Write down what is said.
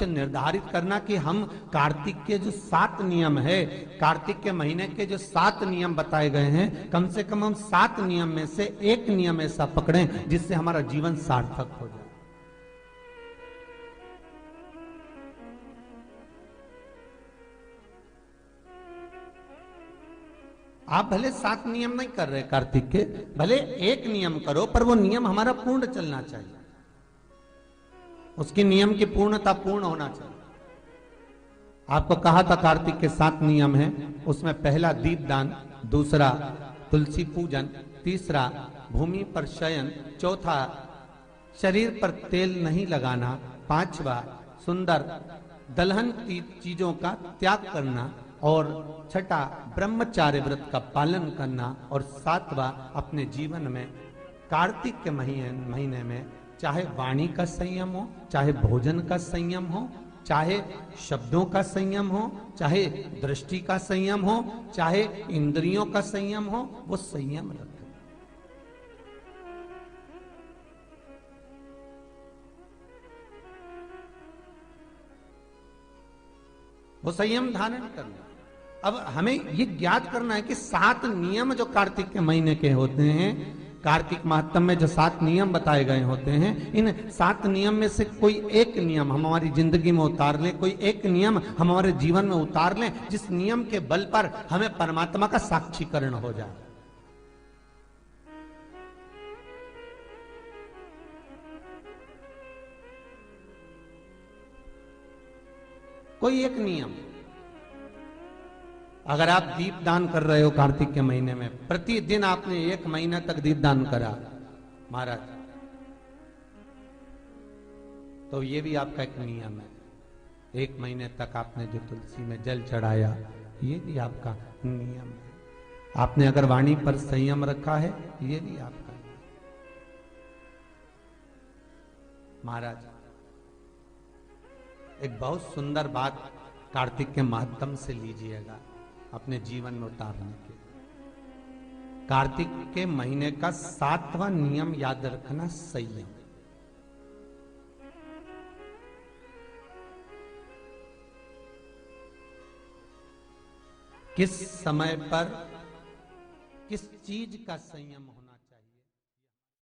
निर्धारित करना कि हम कार्तिक के जो 7 नियम है, कार्तिक के महीने के जो 7 नियम बताए गए हैं, कम से कम हम 7 नियम में से एक नियम ऐसा पकड़ें जिससे हमारा जीवन सार्थक हो जाए। आप भले 7 नियम नहीं कर रहे कार्तिक के, भले एक नियम करो, पर वो नियम हमारा पूर्ण चलना चाहिए, उसकी नियम की पूर्णता पूर्ण होना चाहिए। आपको कहा था कार्तिक के 7 नियम हैं, उसमें पहला दीपदान, दूसरा तुलसी पूजन, तीसरा भूमि पर शयन, चौथा शरीर पर तेल नहीं लगाना, पांचवा सुंदर दलहन चीजों का त्याग करना, और छठा ब्रह्मचार्य व्रत का पालन करना, और सातवां अपने जीवन में कार्तिक के महीने में चाहे वाणी का संयम हो, चाहे भोजन का संयम हो, चाहे शब्दों का संयम हो, चाहे दृष्टि का संयम हो, चाहे इंद्रियों का संयम हो, वो संयम रखें। वो संयम धारण करना। अब हमें ये ज्ञात करना है कि 7 नियम जो कार्तिक के महीने के होते हैं, कार्तिक माहात्म्य में जो 7 नियम बताए गए होते हैं, इन 7 नियम में से कोई एक नियम हम हमारी जिंदगी में उतार लें, कोई एक नियम हम हमारे जीवन में उतार लें, जिस नियम के बल पर हमें परमात्मा का साक्षीकरण हो जाए। कोई एक नियम। अगर आप दीप दान कर रहे हो कार्तिक के महीने में, प्रतिदिन आपने 1 महीना तक दीप दान करा महाराज, तो ये भी आपका एक नियम है। 1 महीने तक आपने जो तुलसी में जल चढ़ाया, ये भी आपका नियम है। आपने अगर वाणी पर संयम रखा है, ये भी आपका नियम। महाराज एक बहुत सुंदर बात कार्तिक के माध्यम से लीजिएगा अपने जीवन में उतारने के। कार्तिक के महीने का 7वां नियम याद रखना, संयम। किस समय पर किस चीज का संयम होना।